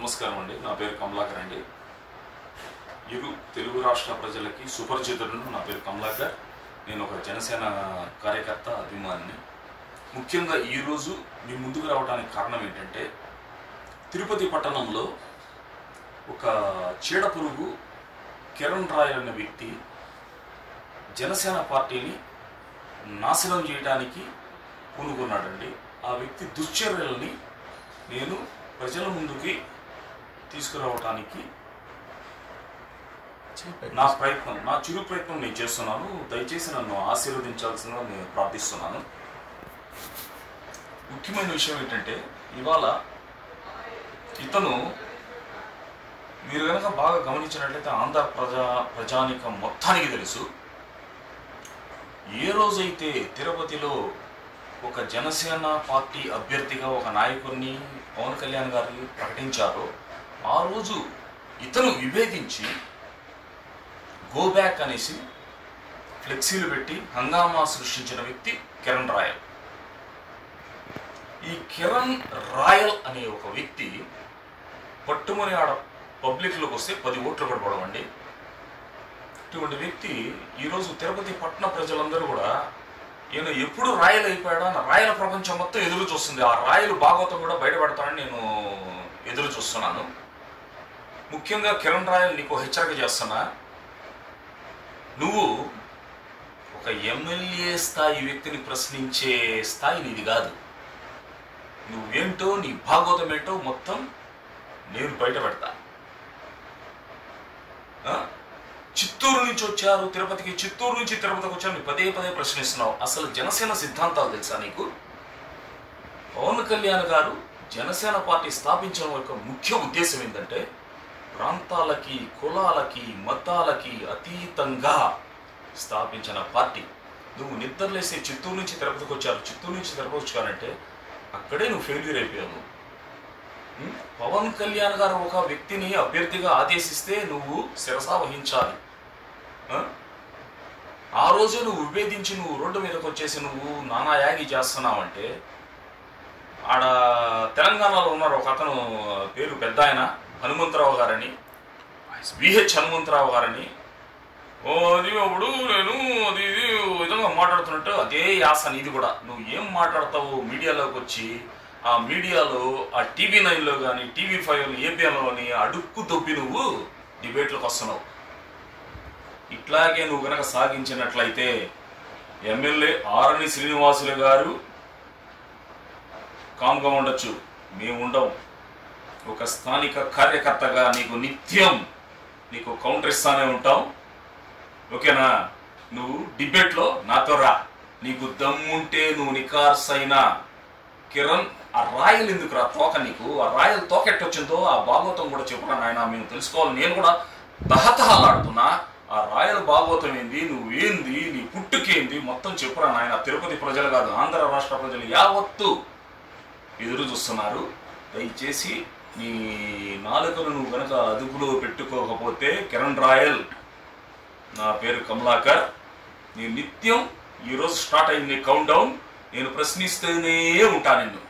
నమస్కారం అండి. నా పేరు కమలాకర్ అండి. ఇరు తెలుగు రాష్ట్ర ప్రజలకి సుపరిచితులను. నా పేరు కమలాకర్. నేను ఒక జనసేన కార్యకర్త, అభిమానిని. ముఖ్యంగా ఈరోజు మీ ముందుకు రావడానికి కారణం ఏంటంటే, తిరుపతి పట్టణంలో ఒక చీడపురుగు కిరణ్ రాయల్ అనే వ్యక్తి జనసేన పార్టీని నాశనం చేయడానికి పూనుకున్నాడండి. ఆ వ్యక్తి దుశ్చర్యలని నేను ప్రజల ముందుకి తీసుకురావడానికి నా చిరు ప్రయత్నం నేను చేస్తున్నాను. దయచేసి నన్ను ఆశీర్వదించాల్సిందిగా నేను ప్రార్థిస్తున్నాను. ముఖ్యమైన విషయం ఏంటంటే, ఇవాళ ఇతను మీరు కనుక బాగా గమనించినట్లయితే ఆంధ్ర ప్రజానికం మొత్తానికి తెలుసు. ఏ రోజైతే తిరుపతిలో ఒక జనసేన పార్టీ అభ్యర్థిగా ఒక నాయకుడిని పవన్ కళ్యాణ్ గారిని ప్రకటించారో, ఆ రోజు ఇతను విభేదించి గో బ్యాక్ అనేసి ఫ్లెక్సీలు పెట్టి హంగామా సృష్టించిన వ్యక్తి కిరణ్ రాయల్. ఈ కిరణ్ రాయల్ అనే ఒక వ్యక్తి పట్టుమని ఆడ పబ్లిక్లోకి వస్తే 10 ఓట్లు కూడా పడవండి. ఇటువంటి వ్యక్తి ఈరోజు తిరుపతి పట్టణ ప్రజలందరూ కూడా ఈయన ఎప్పుడు రాయల్ అయిపోయాడా, రాయల ప్రపంచం మొత్తం ఎదురు చూస్తుంది. ఆ రాయలు భాగవతం కూడా బయటపడతానని నేను ఎదురు చూస్తున్నాను. ముఖ్యంగా కిరణ్ రాయల్, నీకు హెచ్చరిక చేస్తున్నా, నువ్వు ఒక ఎమ్మెల్యే స్థాయి వ్యక్తిని ప్రశ్నించే స్థాయి నీది కాదు. నువ్వేంటో, నీ భాగవతం ఏంటో మొత్తం నేను బయటపెడతా. చిత్తూరు నుంచి వచ్చారు తిరుపతికి, చిత్తూరు నుంచి తిరుపతికి వచ్చారు, నీ పదే పదే ప్రశ్నిస్తున్నావు. అసలు జనసేన సిద్ధాంతాలు తెలుసా నీకు? పవన్ కళ్యాణ్ గారు జనసేన పార్టీ స్థాపించడం యొక్క ముఖ్య ఉద్దేశం ఏంటంటే, ప్రాంతాలకి, కులాలకి, మతాలకి అతీతంగా స్థాపించిన పార్టీ. నువ్వు నిద్రలేసే చిత్తూరు నుంచి తిరుపతికి వచ్చారు, చిత్తూరు నుంచి తిరుపతి వచ్చారంటే అక్కడే నువ్వు ఫెయిల్యూర్ అయిపోయావు. పవన్ కళ్యాణ్ గారు ఒక వ్యక్తిని అభ్యర్థిగా ఆదేశిస్తే నువ్వు శిరసా వహించాలి. ఆ రోజే నువ్వు విభేదించి నువ్వు రోడ్డు మీదకి వచ్చేసి నువ్వు నానా యాగి చేస్తున్నావంటే, ఆడ తెలంగాణలో ఉన్నారు ఒక అతను, పేరు పెద్ద ఆయన హనుమంతరావు గారని, విహెచ్ హనుమంతరావు గారని, అది అప్పుడు నేను అది ఇది విధంగా మాట్లాడుతున్నట్టు అదే యాస నీది కూడా. నువ్వు ఏం మాట్లాడతావు మీడియాలోకి వచ్చి, ఆ మీడియాలో ఆ TV9లో కానీ TV5 ఏపీఎన్లోని అడుక్కు దొబ్బి నువ్వు డిబేట్లకు వస్తున్నావు. ఇట్లాగే నువ్వు కనుక సాగించినట్లయితే ఎమ్మెల్యే ఆరణి శ్రీనివాసులు గారు కామ్గా ఉండొచ్చు, మేము ఉండం. ఒక స్థానిక కార్యకర్తగా నీకు నిత్యం నీకు కౌంటర్ ఇస్తానే ఉంటాం. ఓకేనా? నువ్వు డిబేట్లో నాతో రా. నీకు దమ్ముంటే నువ్వు నికార్సైన కిరణ్, ఆ రాయల్ ఎందుకు రా తోక? నీకు ఆ రాయల్ తోకెట్టొచ్చిందో ఆ భాగవతం కూడా చెప్పురా నాయన, మేము తెలుసుకోవాలి. నేను కూడా తహతహలాడుతున్నా. ఆ రాయల్ భాగవతం ఏంది, నువ్వేంది, నీ పుట్టుకేంది మొత్తం చెప్పురా నాయన. తిరుపతి ప్రజలు కాదు, ఆంధ్ర రాష్ట్ర ప్రజలు యావత్తు ఎదురు చూస్తున్నారు. దయచేసి నీ నాలుకను నువ్వు కనుక అదుపులో పెట్టుకోకపోతే, కిరణ్ రాయల్, నా పేరు కమలాకర్, నీ నిత్యం ఈరోజు స్టార్ట్ అయింది కౌంట్ డౌన్, నేను ప్రశ్నిస్తూనే ఉంటాను నిన్ను.